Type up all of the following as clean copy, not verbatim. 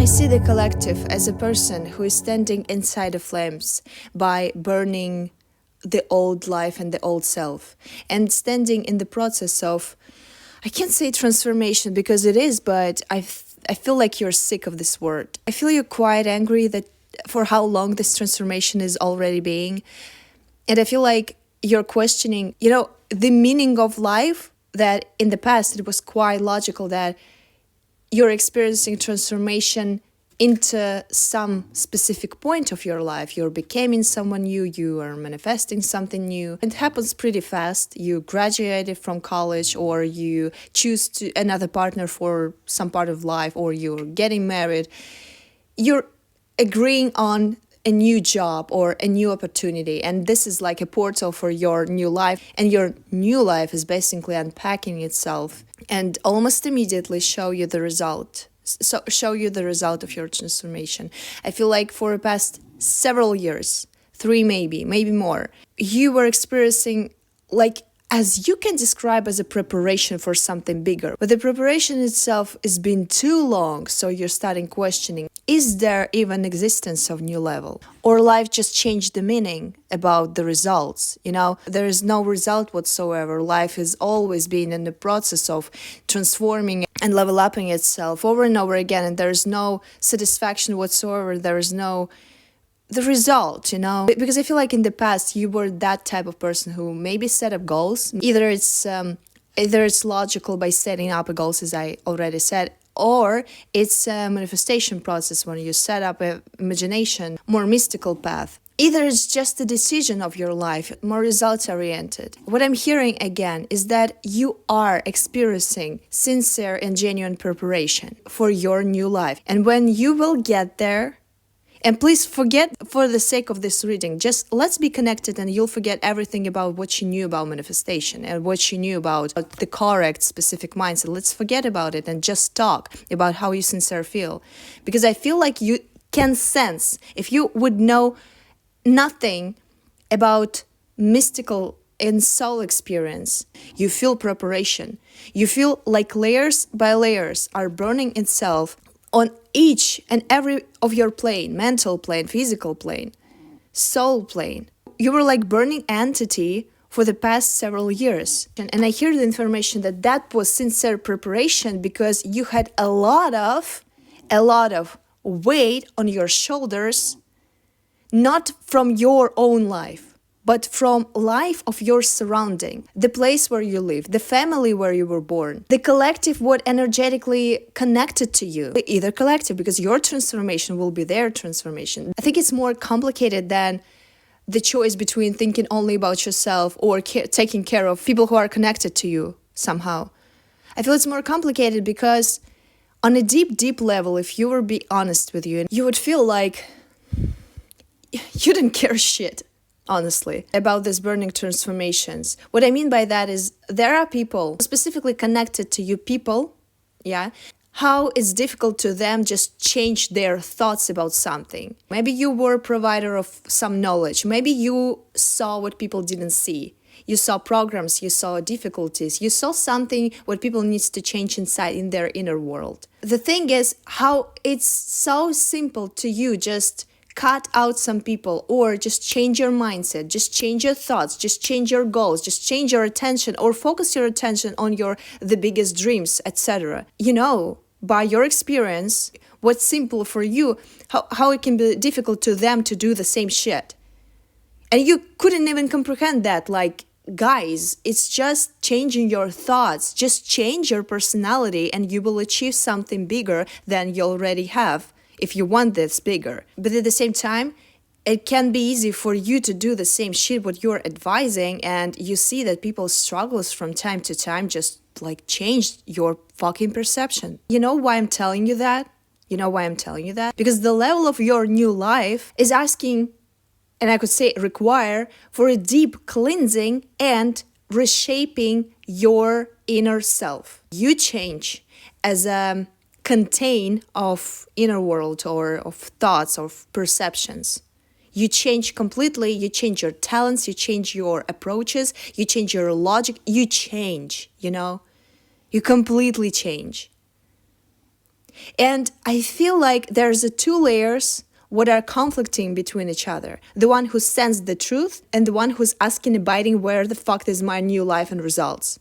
see the collective as a person who is standing inside the flames by burning the old life and the old self, and standing in the process of, I can't say transformation because it is, but I feel like you're sick of this word. I feel you're quite angry that for how long this transformation is already being. And I feel like you're questioning, the meaning of life, that in the past it was quite logical that you're experiencing transformation into some specific point of your life. You're becoming someone new, you are manifesting something new. It happens pretty fast. You graduated from college, or you choose another partner for some part of life, or you're getting married. You're agreeing on a new job or a new opportunity, and this is like a portal for your new life, and your new life is basically unpacking itself and almost immediately show you the result of your transformation. I feel like for the past several years, 3 maybe more, you were experiencing, like, as you can describe as a preparation for something bigger. But the preparation itself has been too long, so you're starting questioning, is there even existence of new level? Or life just changed the meaning about the results? There is no result whatsoever. Life has always been in the process of transforming and level upping itself over and over again, and there is no satisfaction whatsoever. There is no the result, because I feel like in the past you were that type of person who maybe set up goals. Either it's logical by setting up goals, as I already said, or it's a manifestation process when you set up an imagination, more mystical path. Either it's just a decision of your life, more results oriented. What I'm hearing again is that you are experiencing sincere and genuine preparation for your new life. And when you will get there, and please forget, for the sake of this reading, just let's be connected, and you'll forget everything about what you knew about manifestation and what you knew about the correct specific mindset. Let's forget about it and just talk about how you sincerely feel. Because I feel like you can sense, if you would know nothing about mystical and soul experience, you feel preparation. You feel like layers by layers are burning itself on each and every of your plane, mental plane, physical plane, soul plane. You were like burning entity for the past several years. And I hear the information that was sincere preparation because you had a lot of weight on your shoulders, not from your own life, but from life of your surrounding, the place where you live, the family where you were born, the collective, what energetically connected to you, either collective, because your transformation will be their transformation. I think it's more complicated than the choice between thinking only about yourself or taking care of people who are connected to you somehow. I feel it's more complicated because on a deep level, if you were be honest with you, you would feel like you didn't care shit, honestly, about these burning transformations. What I mean by that is there are people specifically connected to you, how it's difficult to them just change their thoughts about something. Maybe you were a provider of some knowledge. Maybe you saw what people didn't see. You saw programs, you saw difficulties, you saw something what people needs to change inside in their inner world. The thing is how it's so simple to you just cut out some people, or just change your mindset, just change your thoughts, just change your goals, just change your attention, or focus your attention on the biggest dreams, etc. By your experience, what's simple for you, how it can be difficult to them to do the same shit. And you couldn't even comprehend that, like, guys, it's just changing your thoughts, just change your personality, and you will achieve something bigger than you already have. If you want this bigger. But at the same time, it can be easy for you to do the same shit what you're advising, and you see that people struggles from time to time just like change your fucking perception. You know why I'm telling you that? Because the level of your new life is asking, and I could say require, for a deep cleansing and reshaping your inner self. You change as a contain of inner world or of thoughts or perceptions. You change completely, you change your talents, you change your approaches, you change your logic, you change, you completely change. And I feel like there's a two layers what are conflicting between each other. The one who sends the truth and the one who's asking abiding where the fuck is my new life and results.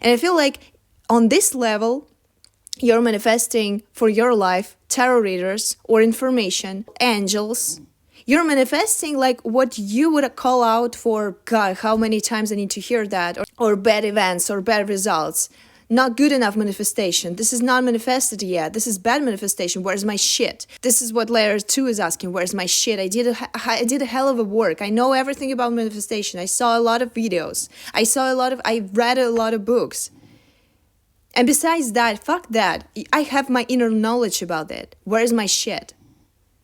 And I feel like on this level, you're manifesting for your life tarot readers or information, angels. You're manifesting like what you would call out for, God, how many times I need to hear that, or bad events or bad results. Not good enough manifestation. This is not manifested yet. This is bad manifestation. Where's my shit? This is what layer 2 is asking. Where's my shit? I did a hell of a work. I know everything about manifestation. I saw a lot of videos. I read a lot of books. And besides that, fuck that. I have my inner knowledge about it. Where's my shit?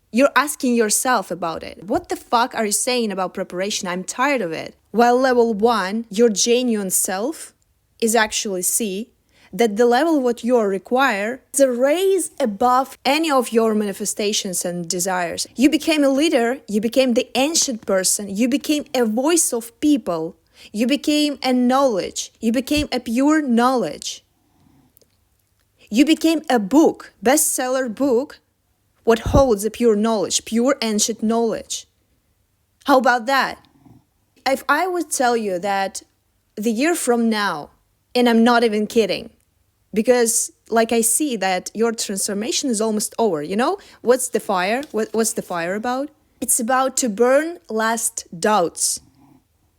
You're asking yourself about it. What the fuck are you saying about preparation? I'm tired of it. While level 1, your genuine self, is actually see that the level what you require is a raise above any of your manifestations and desires. You became a leader, you became the ancient person, you became a voice of people, you became a knowledge, you became a pure knowledge. You became a book, bestseller book, what holds a pure knowledge, pure ancient knowledge. How about that? If I would tell you that the year from now, and I'm not even kidding, because like I see that your transformation is almost over. You know, what's the fire? What's the fire about? It's about to burn last doubts.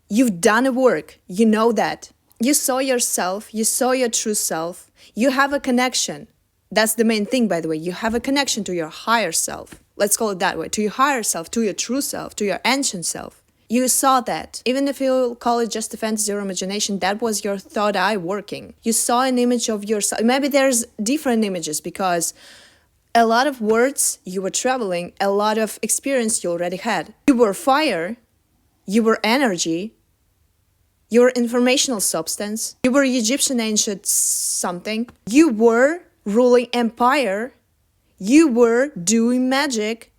You've done a work. You know that. You saw yourself. You saw your true self. You have a connection. That's the main thing, by the way. You have a connection to your higher self. Let's call it that way. To your higher self, to your true self, to your ancient self. You saw that. Even if you call it just a fantasy or imagination, that was your third eye working. You saw an image of yourself. Maybe there's different images because a lot of words you were traveling, a lot of experience you already had. You were fire, you were energy, you were informational substance, you were Egyptian ancient something, you were ruling empire, you were doing magic,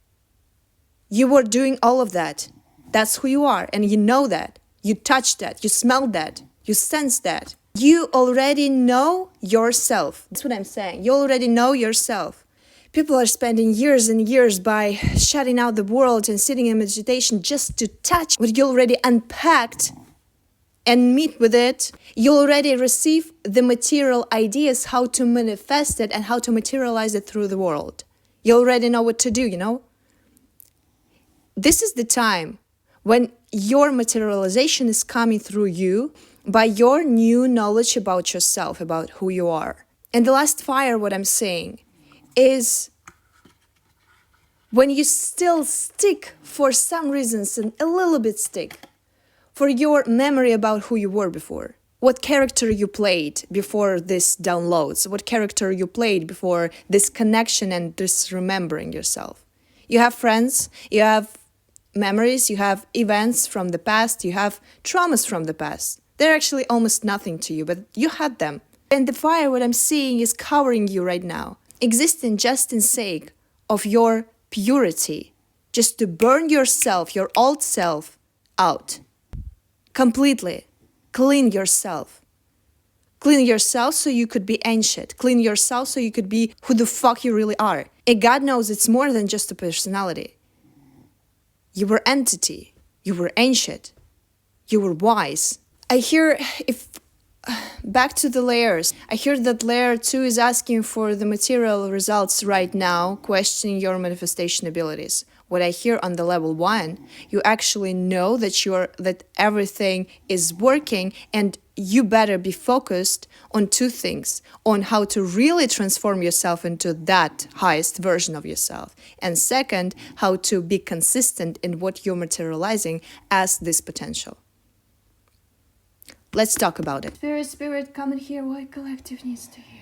you were doing all of that. That's who you are, and you know that. You touch that, you smell that, you sense that. You already know yourself. That's what I'm saying. You already know yourself. People are spending years and years by shutting out the world and sitting in meditation just to touch what you already unpacked and meet with it. You already receive the material ideas, how to manifest it and how to materialize it through the world. You already know what to do, you know? This is the time when your materialization is coming through you by your new knowledge about yourself, about who you are. And the last fire, what I'm saying, is when you still stick for some reasons and a little bit stick for your memory about who you were before. What character you played before this downloads, what character you played before this connection and this remembering yourself. You have friends, you have memories, you have events from the past, you have traumas from the past. They're actually almost nothing to you, but you had them. And the fire, what I'm seeing, is covering you right now, existing just in sake of your purity, just to burn yourself, your old self, out. Completely. Clean yourself. Clean yourself so you could be ancient. Clean yourself so you could be who the fuck you really are. And God knows it's more than just a personality. You were entity. You were ancient. You were wise. I hear, back to the layers, I hear that layer 2 is asking for the material results right now, questioning your manifestation abilities. What I hear on the level 1, you actually know that everything is working, and you better be focused on two things: on how to really transform yourself into that highest version of yourself, and second, how to be consistent in what you're materializing as this potential. Let's talk about it. Spirit, come and hear what collective needs to hear.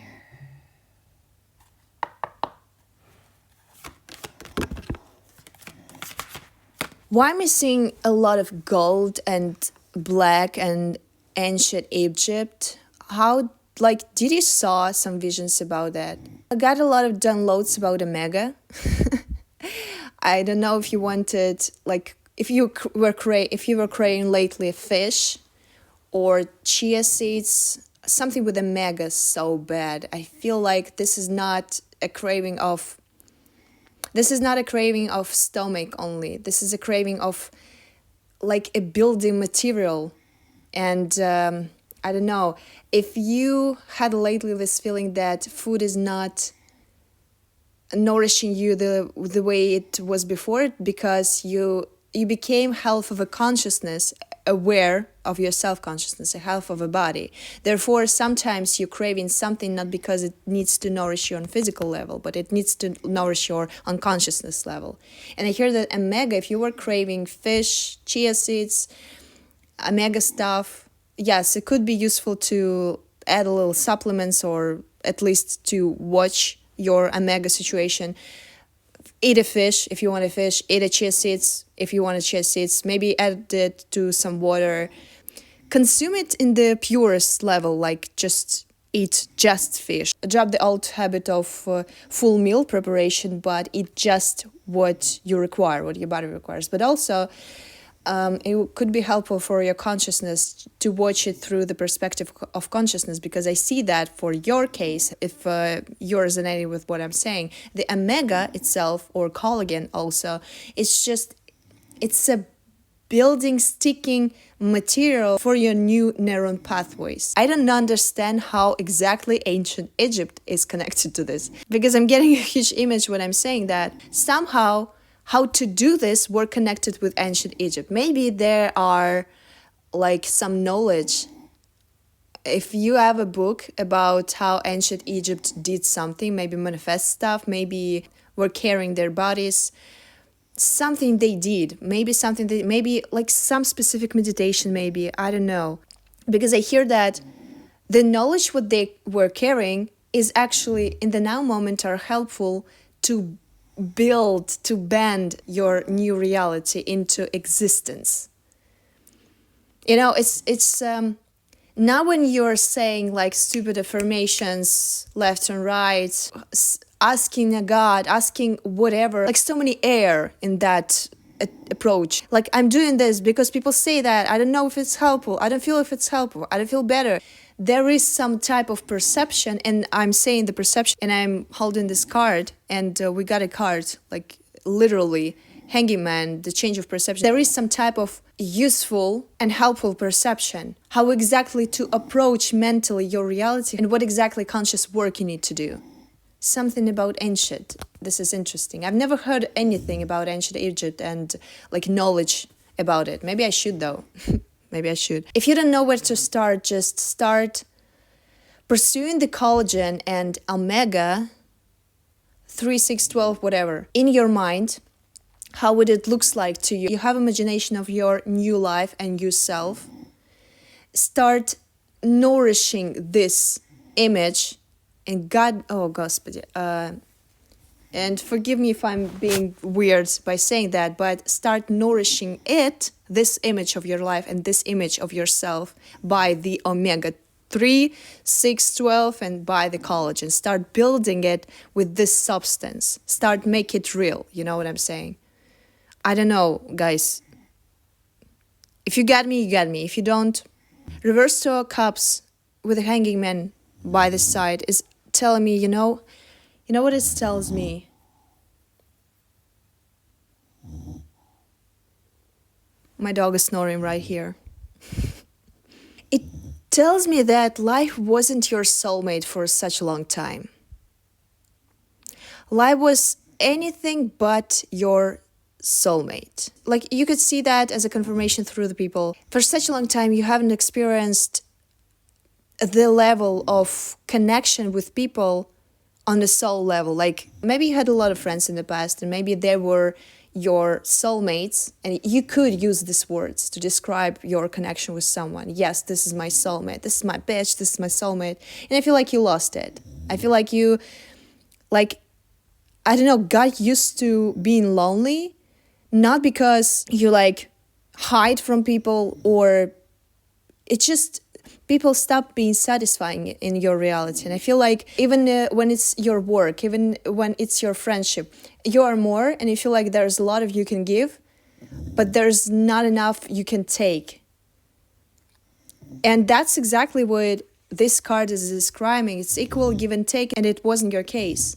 Why am I seeing a lot of gold and black and ancient Egypt? Did you saw some visions about that? I got a lot of downloads about Omega. I don't know if you wanted, if you were creating lately fish or chia seeds, something with Omega so bad. I feel like this is not a craving of, this is not a craving of stomach only. This is a craving of like a building material. And I don't know, if you had lately this feeling that food is not nourishing you the way it was before, because you became half of a consciousness, aware of your self-consciousness, a half of a body. Therefore, sometimes you're craving something not because it needs to nourish you on physical level, but it needs to nourish your unconsciousness level. And I hear that omega, if you were craving fish, chia seeds, omega stuff, yes, it could be useful to add a little supplements, or at least to watch your omega situation. Eat a fish if you want a fish, eat a chia seeds if you want a chia seeds, maybe add it to some water. Consume it in the purest level, like just eat just fish. Drop the old habit of full meal preparation, but eat just what you require, what your body requires. But also, it could be helpful for your consciousness to watch it through the perspective of consciousness, because I see that for your case, if you're resonating with what I'm saying, the omega itself, or collagen also, it's a building, sticking material for your new neuron pathways. I don't understand how exactly ancient Egypt is connected to this, because I'm getting a huge image when I'm saying that somehow how to do this were connected with ancient Egypt. Maybe there are like some knowledge. If you have a book about how ancient Egypt did something, maybe manifest stuff, maybe were carrying their bodies, something they did, maybe like some specific meditation, maybe, I don't know. Because I hear that the knowledge what they were carrying is actually in the now moment are helpful to build, to bend your new reality into existence. You know, it's now when you're saying like stupid affirmations left and right, asking a God, asking whatever, like so many air in that approach. Like, I'm doing this because people say that, I don't know if it's helpful, I don't feel if it's helpful, I don't feel better. There is some type of perception, and I'm saying the perception, and I'm holding this card, and we got a card, like literally, hanging man, the change of perception. There is some type of useful and helpful perception, how exactly to approach mentally your reality, and what exactly conscious work you need to do. Something about ancient. This is interesting. I've never heard anything about ancient Egypt and like knowledge about it. Maybe I should though. Maybe I should. If you don't know where to start, just start pursuing the collagen and omega 3, 6, 12, whatever, in your mind, how would it looks like to you. You have imagination of your new life and yourself. Start nourishing this image, and God, oh Господи, and forgive me if I'm being weird by saying that, but start nourishing it, this image of your life and this image of yourself, by the omega 3, 6, 12, and by the collagen. Start building it with this substance. Start make it real. You know what I'm saying? I don't know, guys. If you got me, you got me. If you don't, reverse two cups with a hanging man by the side is telling me, you know what it tells me? My dog is snoring right here. It tells me that life wasn't your soulmate for such a long time. Life was anything but your soulmate. Like, you could see that as a confirmation through the people. For such a long time, you haven't experienced the level of connection with people on the soul level. Like, maybe you had a lot of friends in the past, and maybe they were your soulmates, and you could use these words to describe your connection with someone. Yes, this is my soulmate, this is my bitch, this is my soulmate. And I feel like you lost it. I feel like you, like, I don't know, got used to being lonely, not because you like hide from people, or it's just people stop being satisfying in your reality. And I feel like even when it's your work, even when it's your friendship, you are more, and you feel like there's a lot of you can give, but there's not enough you can take. And that's exactly what this card is describing. It's equal give and take, and it wasn't your case.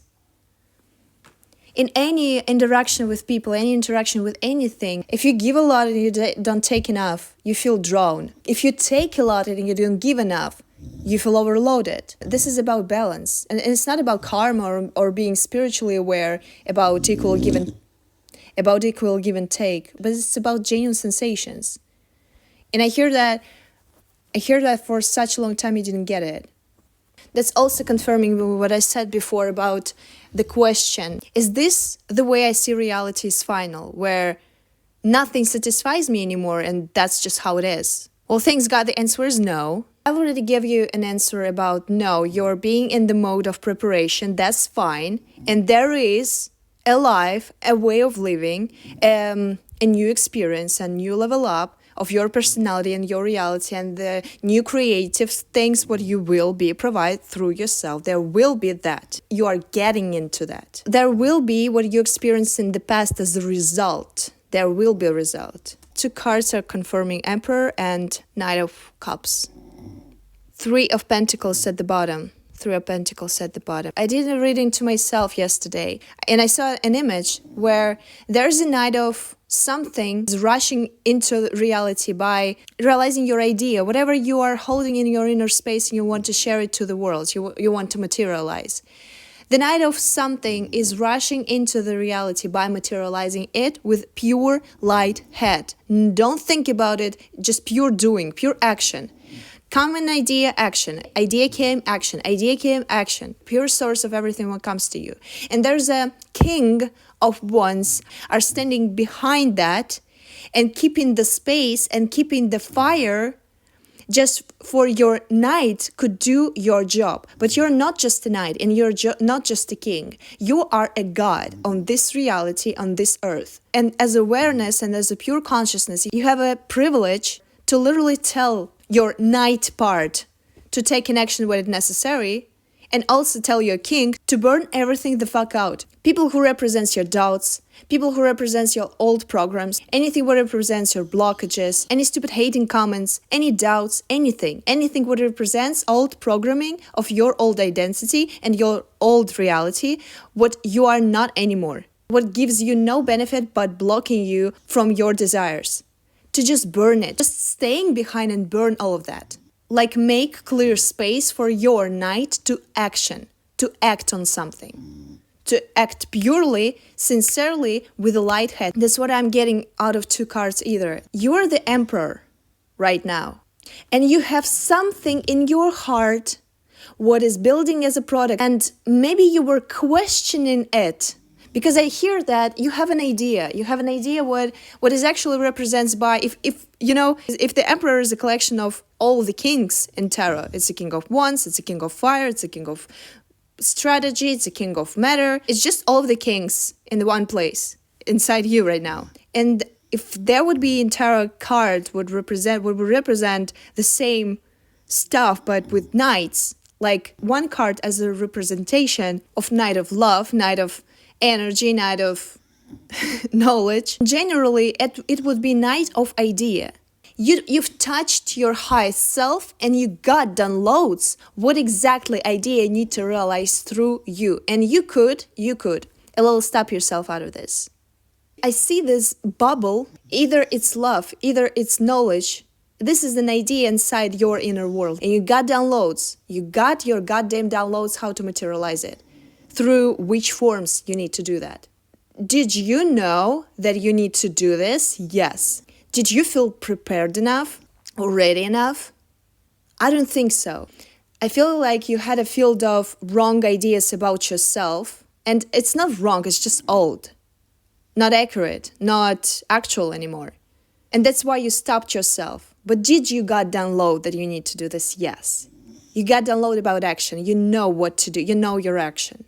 In any interaction with people, any interaction with anything, if you give a lot and you don't take enough, you feel drawn. If you take a lot and you don't give enough, you feel overloaded. This is about balance. And it's not about karma or being spiritually aware about equal give and take, but it's about genuine sensations. And I hear that for such a long time you didn't get it. That's also confirming what I said before about the question, is this the way I see reality is final, where nothing satisfies me anymore and that's just how it is? Well, thanks God, the answer is no. I already gave you an answer about no, you're being in the mode of preparation, that's fine. And there is a life, a way of living, a new experience, a new level up of your personality and your reality and the new creative things what you will be provide through yourself. There will be that. You are getting into that. There will be what you experienced in the past as a result. There will be a result. 2 cards are confirming Emperor and Knight of Cups. 3 of Pentacles at the bottom. 3 of Pentacles at the bottom. I did a reading to myself yesterday and I saw an image where there's a Knight of something is rushing into reality by realizing your idea, whatever you are holding in your inner space and you want to share it to the world, you want to materialize. The Knight of something is rushing into the reality by materializing it with pure light head. Don't think about it, just pure doing, pure action. Come an idea, action. Idea came, action. Idea came, action. Pure source of everything what comes to you. And there's a King of Wands are standing behind that and keeping the space and keeping the fire just for your knight could do your job. But you're not just a knight and you're not just a king. You are a god on this reality, on this earth. And as awareness and as a pure consciousness, you have a privilege to literally tell your knight part to take an action when it's necessary, and also tell your king to burn everything the fuck out. People who represents your doubts, people who represents your old programs, anything what represents your blockages, any stupid hating comments, any doubts, anything what represents old programming of your old identity and your old reality, what you are not anymore, what gives you no benefit but blocking you from your desires. To just burn it, just staying behind and burn all of that. Like make clear space for your knight to action, to act on something. To act purely, sincerely, with a light head. That's what I'm getting out of 2 cards either. You're the emperor right now. And you have something in your heart what is building as a product. And maybe you were questioning it. Because I hear that you have an idea. You have an idea what is actually represents by, if the emperor is a collection of all the kings in tarot. It's a king of wands, it's a king of fire, it's a king of strategy, it's a king of matter. It's just all of the kings in the one place inside you right now. And if there would be in tarot card would represent the same stuff but with knights, like one card as a representation of knight of love, knight of energy, knight of knowledge. Generally, it would be knight of idea. You've touched your highest self and you got downloads what exactly idea you need to realize through you. And you could a little stop yourself out of this. I see this bubble, either it's love, either it's knowledge. This is an idea inside your inner world. And you got downloads. You got your goddamn downloads how to materialize it. Through which forms you need to do that. Did you know that you need to do this? Yes. Did you feel prepared enough or ready enough? I don't think so. I feel like you had a field of wrong ideas about yourself, and it's not wrong, it's just old. Not accurate, not actual anymore. And that's why you stopped yourself. But did you got download that you need to do this? Yes. You got download about action. You know what to do. You know your action.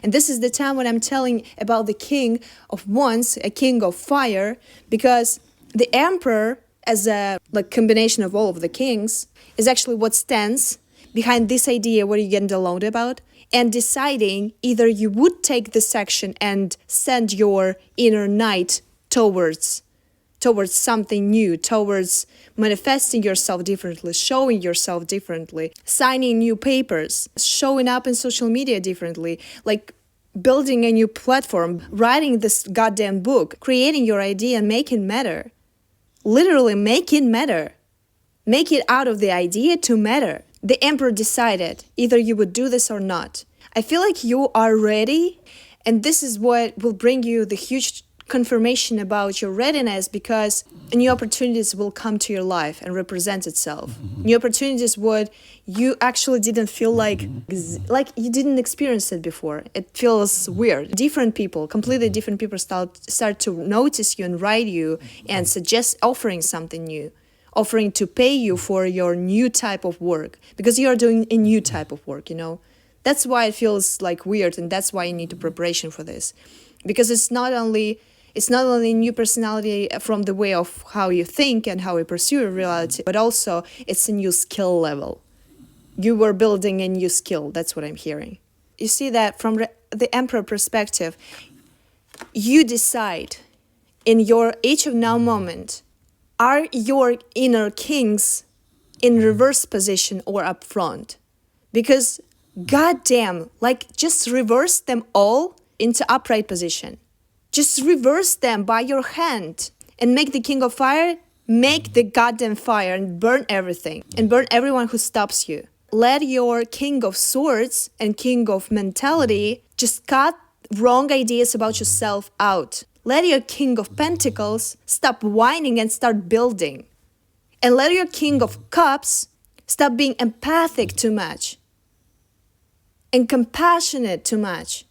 And this is the time when I'm telling about the king of wands, a king of fire, because the emperor, as a combination of all of the kings, is actually what stands behind this idea what you get download about, and deciding either you would take this action and send your inner knight towards something new, towards manifesting yourself differently, showing yourself differently, signing new papers, showing up in social media differently, like building a new platform, writing this goddamn book, creating your idea and make it matter. Literally make it matter. Make it out of the idea to matter. The emperor decided either you would do this or not. I feel like you are ready, and this is what will bring you the huge confirmation about your readiness, because new opportunities will come to your life and represent itself. New opportunities what you actually didn't feel like you didn't experience it before. It feels weird. Different people, completely different people start to notice you and write you and suggest offering something new, offering to pay you for your new type of work, because you are doing a new type of work, you know. That's why it feels like weird, and that's why you need a preparation for this, because it's not only new personality from the way of how you think and how you pursue your reality, but also it's a new skill level. You were building a new skill. That's what I'm hearing. You see that from the emperor perspective, you decide in your age of now moment, are your inner kings in reverse position or up front? Because goddamn, like just reverse them all into upright position. Just reverse them by your hand and make the king of fire, make the goddamn fire and burn everything and burn everyone who stops you. Let your king of swords and king of mentality just cut wrong ideas about yourself out. Let your king of pentacles stop whining and start building. And let your king of cups stop being empathic too much and compassionate too much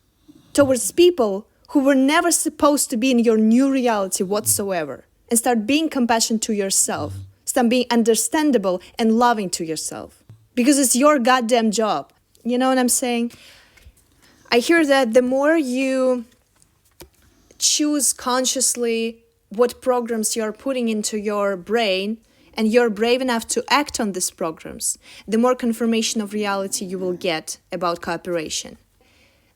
towards people who were never supposed to be in your new reality whatsoever. And start being compassionate to yourself. Start being understandable and loving to yourself. Because it's your goddamn job. You know what I'm saying? I hear that the more you choose consciously what programs you're putting into your brain, and you're brave enough to act on these programs, the more confirmation of reality you will get about cooperation.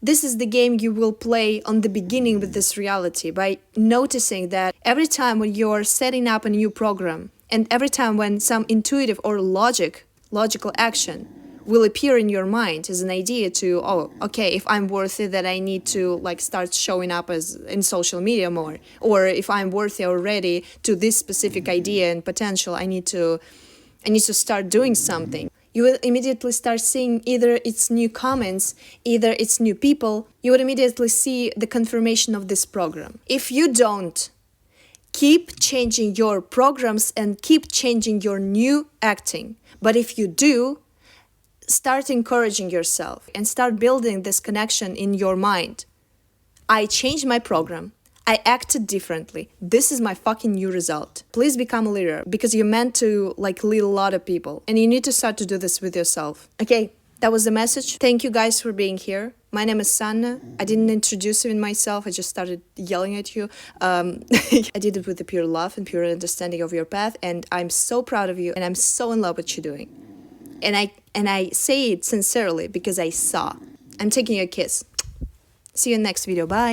This is the game you will play on the beginning with this reality, by noticing that every time when you're setting up a new program, and every time when some intuitive or logical action will appear in your mind as an idea to, oh, okay, if I'm worthy, that I need to like start showing up as in social media more, or if I'm worthy already to this specific idea and potential, I need to start doing something. You will immediately start seeing either it's new comments, either it's new people. You would immediately see the confirmation of this program. If you don't, keep changing your programs and keep changing your new acting. But if you do, start encouraging yourself and start building this connection in your mind. I changed my program. I acted differently. This is my fucking new result. Please become a leader, because you're meant to like lead a lot of people, and you need to start to do this with yourself. Okay, that was the message. Thank you guys for being here. My name is Sanna. I didn't introduce even myself. I just started yelling at you. I did it with the pure love and pure understanding of your path, and I'm so proud of you, and I'm so in love with what you're doing. And I say it sincerely because I saw. I'm taking you a kiss. See you in the next video. Bye.